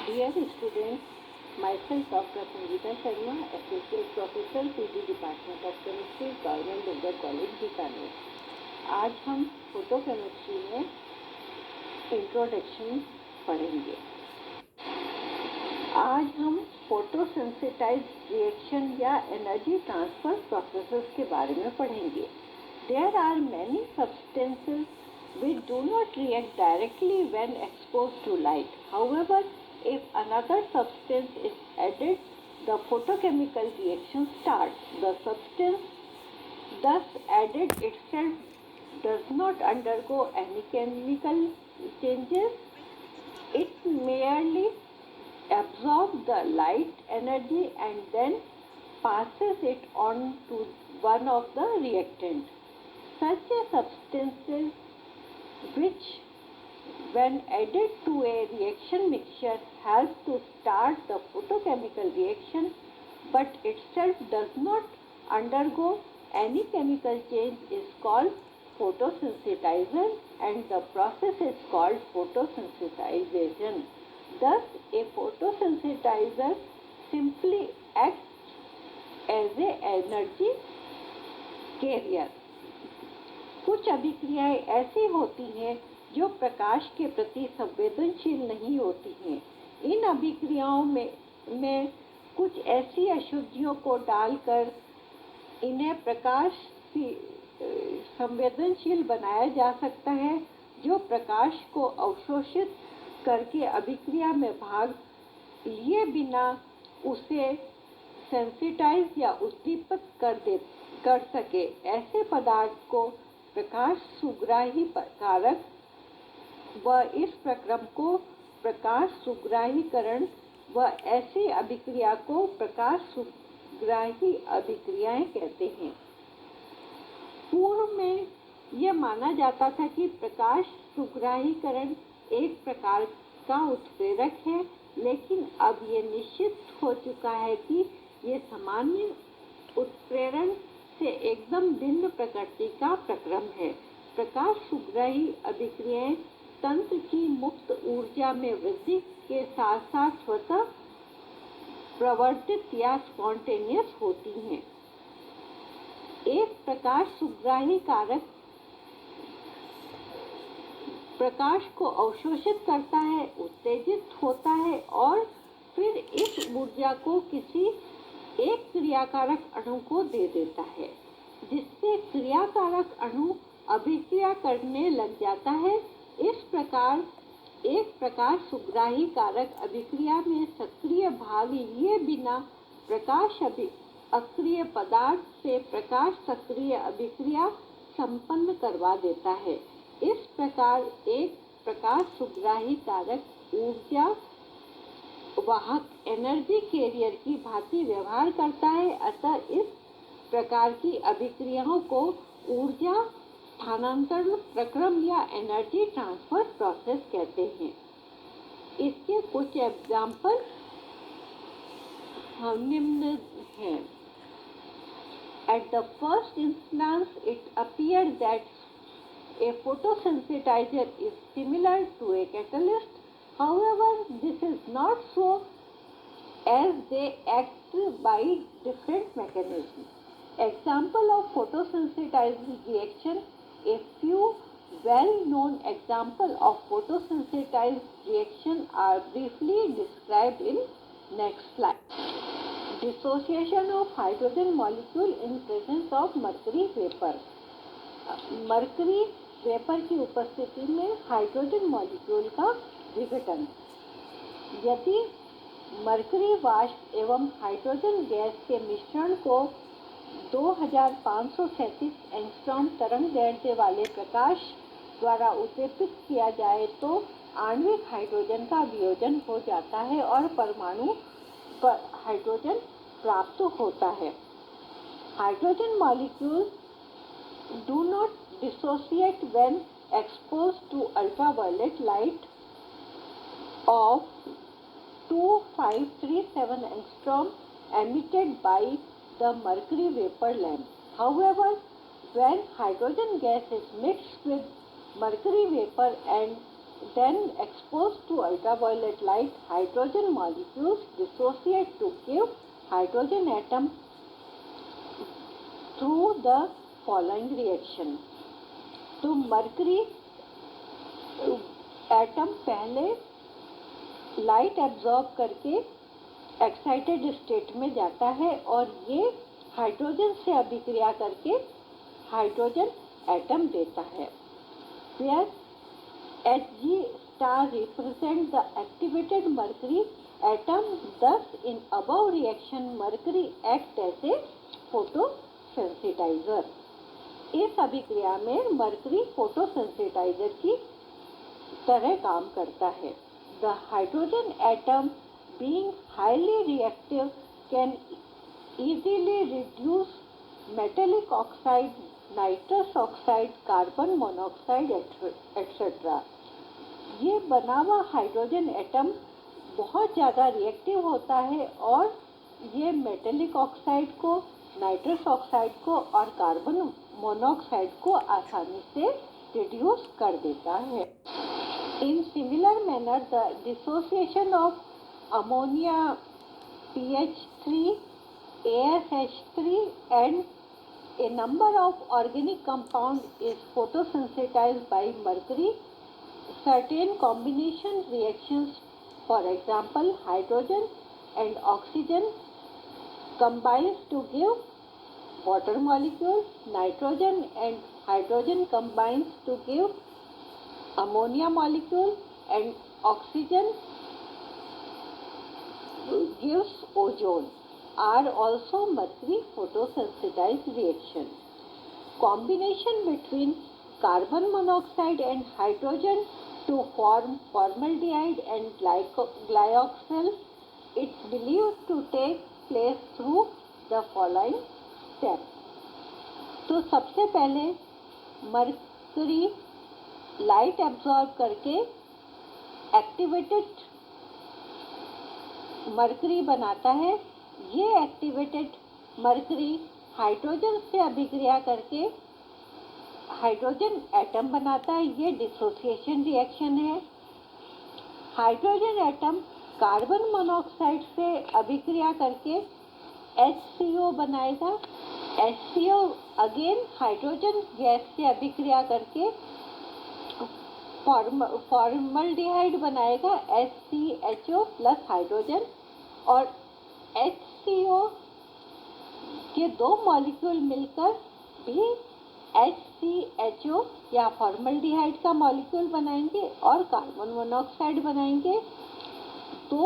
Dear students, myself Dr. Sangeeta Sharma, Associate Professor PG Department of Chemistry, Government Durga College, Bikaner. आज हम photochemistry में introduction पढ़ेंगे। आज हम फोटोसेंसिटाइज्ड रिएक्शन या एनर्जी ट्रांसफर प्रोसेसेस के बारे में पढ़ेंगे। There are many substances which do not react directly when exposed to light. However, if another substance is added, the photochemical reaction starts. The substance thus added itself does not undergo any chemical changes. It merely absorbs the light energy and then passes it on to one of the reactants. Such a substances which when added to a reaction mixture help to start the photochemical reaction but itself does not undergo any chemical change is called photosensitizer, and the process is called photosensitization. Thus, a photosensitizer simply acts as a energy carrier. कुछ अभिक्रियाएं ऐसी होती हैं जो प्रकाश के प्रति संवेदनशील नहीं होती हैं। इन अभिक्रियाओं में कुछ ऐसी अशुद्धियों को डालकर इन्हें प्रकाश संवेदनशील बनाया जा सकता है, जो प्रकाश को अवशोषित करके अभिक्रिया में भाग लिए बिना उसे सेंसिटाइज या उद्दीपित कर सके। ऐसे पदार्थ को प्रकाश सुग्राही कारक व इस प्रक्रम को प्रकाश सुग्राहीकरण व ऐसी अभिक्रिया को प्रकाश सुग्राही अभिक्रियाएं कहते हैं। पूर्व में यह माना जाता था कि प्रकाश सुग्राहीकरण एक प्रकार का उत्प्रेरक है, लेकिन अब यह निश्चित हो चुका है कि यह सामान्य उत्प्रेरण से एकदम भिन्न प्रकृति का प्रक्रम है। प्रकाश सुग्राही अभिक्रियाएं तंत्र की मुक्त ऊर्जा में वृद्धि के साथ साथ स्वतः प्रवर्तित या स्पॉन्टेनियस होती हैं। एक प्रकाश सुग्राही कारक प्रकाश को अवशोषित करता है, उत्तेजित होता है और फिर इस ऊर्जा को किसी एक क्रियाकारक अणु को दे देता है, जिससे क्रियाकारक अणु अभिक्रिया करने लग जाता है। इस प्रकार एक प्रकाश सुग्राही कारक अभिक्रिया में सक्रिय भाग लिए बिना प्रकाश अक्रिय पदार्थ से प्रकाश सक्रिय अभिक्रिया संपन्न करवा देता है। इस प्रकार एक प्रकाश सुग्राही कारक ऊर्जा वाहक एनर्जी कैरियर की भांति व्यवहार करता है। अतः इस प्रकार की अभिक्रियाओं को ऊर्जा स्थानांतरण प्रक्रम या एनर्जी ट्रांसफर प्रोसेस कहते हैं। इसके कुछ एग्जाम्पल निम्न हैं। At the first instance, it appeared that a photosensitizer is similar to a catalyst. However, this is not so, as they act by different mechanisms. Example of photosensitizing reaction. A few well-known examples of photosensitized reaction are briefly described in next slide. Dissociation of hydrogen molecule in presence of mercury vapor. Mercury vapour की उपस्थिति में hydrogen molecule का विघटन। यदि mercury वाष्प एवं hydrogen gas के मिश्रण को 2537 एंगस्ट्रॉम तरंग दैर्ध्य वाले प्रकाश द्वारा उद्दीपित किया जाए तो आणविक हाइड्रोजन का वियोजन हो जाता है और परमाणु पर हाइड्रोजन प्राप्त होता है। Hydrogen molecule do not dissociate when exposed to ultraviolet light of 2537 angstrom emitted by the mercury vapor lamp. However, when hydrogen gas is mixed with mercury vapor and then exposed to ultraviolet light, hydrogen molecules dissociate to give hydrogen atom through the following reaction. तो mercury atom पहले light absorb करके excited state में जाता है और ये hydrogen से अभिक्रिया करके हाइड्रोजन एटम देता है। Where Hg star represent the activated mercury atom, thus in above reaction mercury act as a photosensitizer. इस अभिक्रिया में मरकरी फोटोसेंसिटाइजर की तरह काम करता है। The hydrogen atom being highly reactive can easily reduce metallic oxide, nitrous oxide, carbon monoxide etcetera. ये बना हुआ हाइड्रोजन एटम बहुत ज़्यादा रिएक्टिव होता है और ये मेटेलिक ऑक्साइड को, नाइट्रस ऑक्साइड को और कार्बन मोनोऑक्साइड को आसानी से रिड्यूस कर देता है। In similar manner the dissociation of ammonia PH3, ASH3 and a number of organic compound is photosensitized by mercury. Certain combination reactions, for example hydrogen and oxygen combines to give water molecule, nitrogen and hydrogen combines to give ammonia molecule and oxygen gives ozone, are also mercury photosensitized reaction. Combination between carbon monoxide and hydrogen to form formaldehyde and glyoxal, it's believed to take place through the following steps. तो सबसे पहले mercury light absorb करके activated mercury बनाता है। ये activated mercury hydrogen से अभिक्रिया करके हाइड्रोजन एटम बनाता है। ये डिसोसिएशन रिएक्शन है। हाइड्रोजन एटम कार्बन मोनोऑक्साइड से अभिक्रिया करके HCO बनाएगा। HCO अगेन हाइड्रोजन गैस से अभिक्रिया करके फॉर्मल्डिहाइड बनाएगा HCHO प्लस हाइड्रोजन, और HCO के दो मॉलिक्यूल मिलकर भी HCHO या फॉर्मल्डिहाइड का मॉलिक्यूल बनाएंगे और कार्बन मोनोऑक्साइड बनाएंगे। तो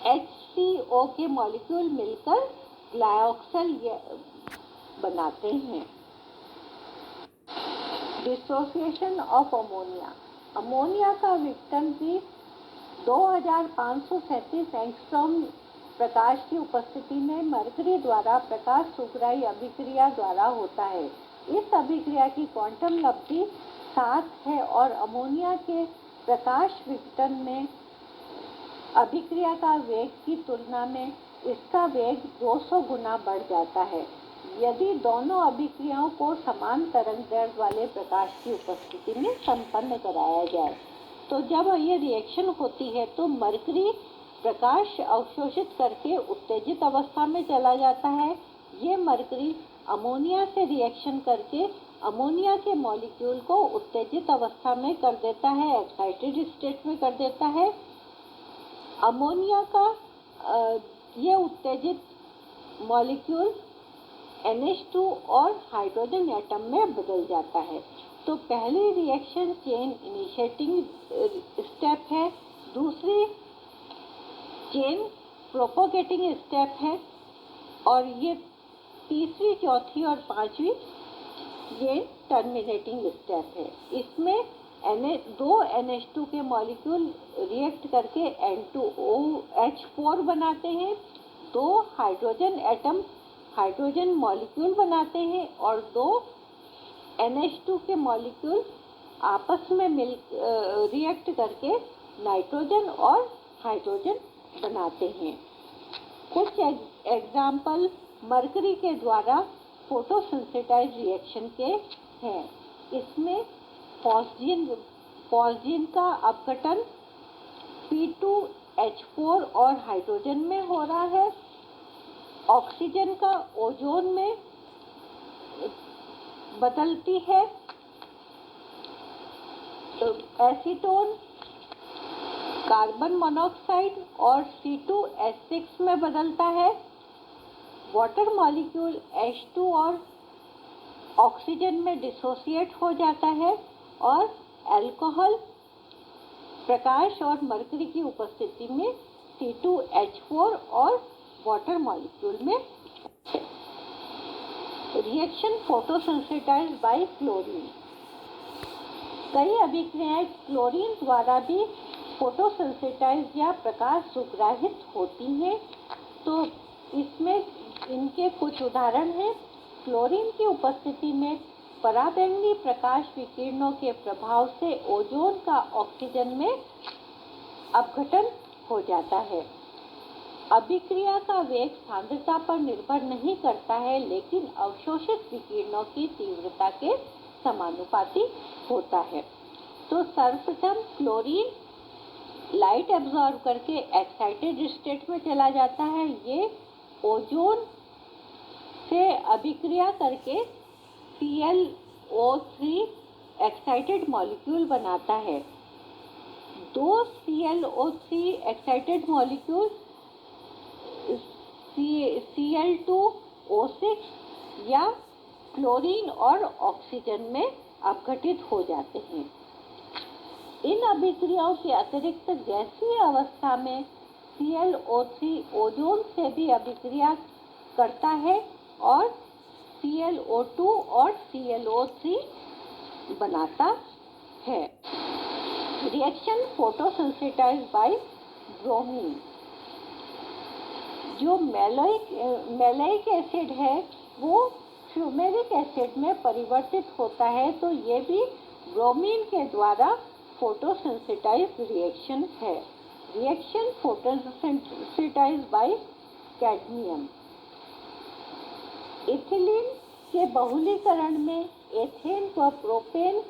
HCO के मॉलिक्यूल मिलकर ग्लायोक्सल बनाते हैं। Dissociation of ammonia. अमोनिया का विघटन भी 2537 एंगस्ट्रॉम प्रकाश की उपस्थिति में मरकरी द्वारा प्रकाश सुखराई अभिक्रिया द्वारा होता है। इस अभिक्रिया की क्वांटम लब्धि 7 है और अमोनिया के प्रकाश विघटन में अभिक्रिया का वेग की तुलना में इसका वेग 200 गुना बढ़ जाता है यदि दोनों अभिक्रियाओं को समान तरंग दैर्घ्य वाले प्रकाश की उपस्थिति में संपन्न कराया जाए। तो जब ये रिएक्शन होती है तो मरकरी प्रकाश अवशोषित करके उत्तेजित अवस्था में चला जाता है। ये मरकरी अमोनिया से रिएक्शन करके अमोनिया के मॉलिक्यूल को उत्तेजित अवस्था में कर देता है, एक्साइटेड स्टेट में कर देता है। अमोनिया का ये उत्तेजित मॉलिक्यूल NH2 और हाइड्रोजन एटम में बदल जाता है। तो पहली रिएक्शन चेन इनिशिएटिंग स्टेप है, दूसरी चेन प्रोपोगेटिंग स्टेप है और ये तीसरी, चौथी और पांचवी ये टर्मिनेटिंग स्टेप है। इसमें दो NH2 के मॉलिक्यूल रिएक्ट करके N2OH4 बनाते हैं, दो हाइड्रोजन एटम हाइड्रोजन मॉलिक्यूल बनाते हैं और दो NH2 के मॉलिक्यूल आपस में रिएक्ट करके नाइट्रोजन और हाइड्रोजन बनाते हैं। कुछ एग्जाम्पल मरकरी के द्वारा फोटोसिंथेसाइज रिएक्शन के हैं। इसमें पॉलीजीन का अपघटन P2H4 और हाइड्रोजन में हो रहा है। ऑक्सीजन का ओजोन में बदलती है। एसीटोन कार्बन मोनोऑक्साइड और C2H6 में बदलता है। वाटर मॉलिक्यूल H2 और ऑक्सीजन में डिसोसिएट हो जाता है और अल्कोहल प्रकाश और मरकरी की उपस्थिति में C2H4 और वाटर मॉलिक्यूल में। Reaction photosensitized by chlorine. कई अभिक्रियाएं क्लोरीन द्वारा भी फोटोसेंसिटाइज या प्रकाश सुग्राहित होती हैं। तो इसमें इनके कुछ उदाहरण हैं। क्लोरीन की उपस्थिति में पराबैंगनी प्रकाश विकिरणों के प्रभाव से ओजोन का ऑक्सीजन में अपघटन हो जाता है। अभिक्रिया का वेग सांद्रता पर निर्भर नहीं करता है, लेकिन अवशोषित विकिरणों की तीव्रता के समानुपाती होता है। तो सर्वप्रथम क्लोरीन लाइट एब्जॉर्ब करके एक्साइटेड स्टेट में चला जाता है। ये ओजोन से अभिक्रिया करके ClO3 एक्साइटेड मॉलिक्यूल बनाता है। दो ClO3 एक्साइटेड मॉलिक्यूल Cl2O6 या क्लोरीन और ऑक्सीजन में अपघटित हो जाते हैं। इन अभिक्रियाओं के अतिरिक्त गैसीय अवस्था में ClO3 ओजोन से भी अभिक्रिया करता है और ClO2 और ClO3 बनाता है। Reaction photosensitized by bromine. जो मैलोइक एसिड है वो फ्यूमेरिक एसिड में परिवर्तित होता है। तो ये भी ब्रोमीन के द्वारा फोटोसेंसिटाइज्ड रिएक्शन है। Reaction photosensitized by cadmium. Ethylene के बहुलीकरण में एथेन व प्रोपेन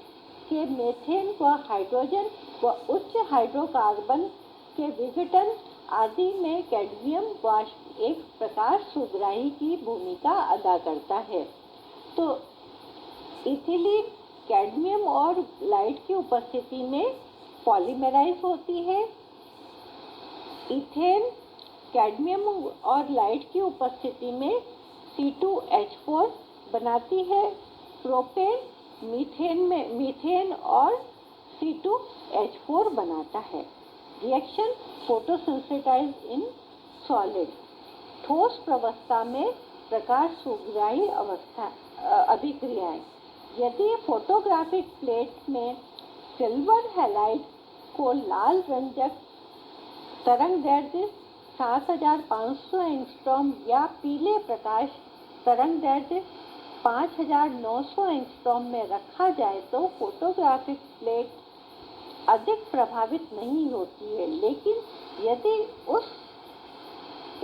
के मेथेन व हाइड्रोजन व उच्च हाइड्रोकार्बन के विघटन आदि में कैडमियम वाष्प एक प्रकाश सुग्राही की भूमिका अदा करता है। तो इथिलीन कैडमियम और लाइट की उपस्थिति में पॉलीमराइज होती है। इथेन कैडमियम और लाइट की उपस्थिति में C2H4 बनाती है। प्रोपेन मीथेन और C2H4 बनाता है। Reaction photosensitized in solid. ठोस प्रवस्था में प्रकाश सुग्राही अभिक्रियाएं। यदि फोटोग्राफिक प्लेट में सिल्वर हैलाइड को लाल रंजक तरंगदैर्ध्य 7500 एंगस्ट्रॉम या पीले प्रकाश तरंगदैर्ध्य 5900 एंगस्ट्रॉम में रखा जाए तो फोटोग्राफिक प्लेट अधिक प्रभावित नहीं होती है। लेकिन यदि उस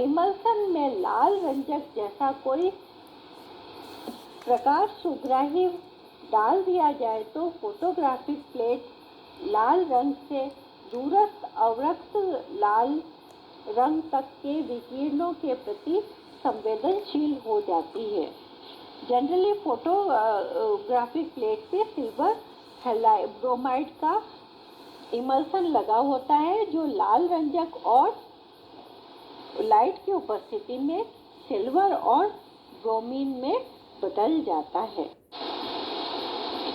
इमल्सन में लाल रंजक जैसा कोई प्रकाश सुग्राही डाल दिया जाए तो फोटोग्राफिक प्लेट लाल रंग से दूरस्थ अवरक्त लाल रंग तक के विकिरणों के प्रति संवेदनशील हो जाती है। जनरली फोटोग्राफिक प्लेट पे सिल्वर ब्रोमाइड का इमल्सन लगा होता है जो लाल रंजक और लाइट की उपस्थिति में सिल्वर और ब्रोमीन में बदल जाता है।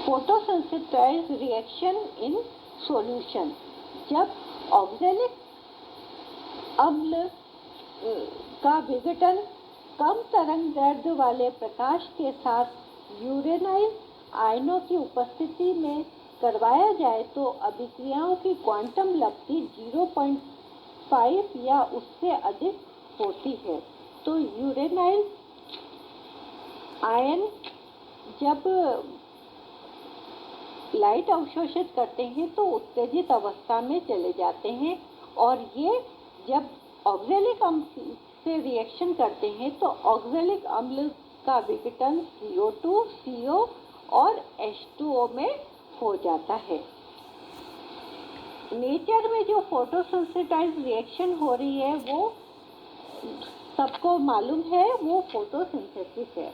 फोटोसेंसिटाइज्ड रिएक्शन इन सॉल्यूशन। जब ऑक्सैलिक अम्ल का विघटन कम तरंगदैर्ध्य वाले प्रकाश के साथ यूरेनाइल आयनों की उपस्थिति में करवाया जाए तो अभिक्रियाओं की क्वांटम लब्धि 0.5 या उससे अधिक होती है। तो यूरेनाइल आयन जब लाइट अवशोषित करते हैं तो उत्तेजित अवस्था में चले जाते हैं और ये जब ऑक्सैलिक अम्ल से रिएक्शन करते हैं तो ऑक्सैलिक अम्ल का विघटन CO2, CO और H2O में हो जाता है। नेचर में जो फोटोसिंथेसाइज रिएक्शन हो रही है वो सबको मालूम है, वो फोटोसिंथेसिस है।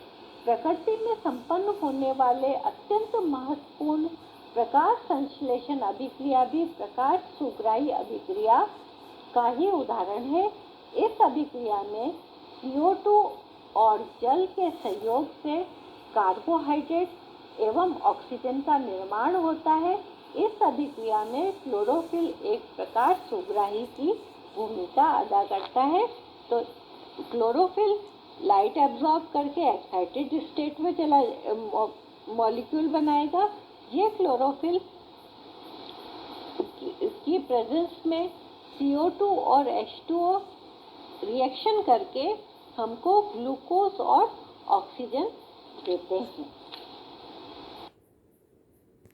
प्रकृति में संपन्न होने वाले अत्यंत महत्वपूर्ण प्रकाश संश्लेषण अभिक्रिया भी प्रकाश सुग्राही अभिक्रिया का ही उदाहरण है। इस अभिक्रिया में CO2 और जल के संयोग से कार्बोहाइड्रेट एवं ऑक्सीजन का निर्माण होता है। इस अभिक्रिया में क्लोरोफिल एक प्रकाश सुग्राही की भूमिका अदा करता है। तो क्लोरोफिल लाइट एब्जॉर्ब करके एक्साइटेड स्टेट में चला मॉलिक्यूल बनाएगा। ये क्लोरोफिल की प्रेजेंस में CO2 और H2O रिएक्शन करके हमको ग्लूकोज और ऑक्सीजन देते हैं।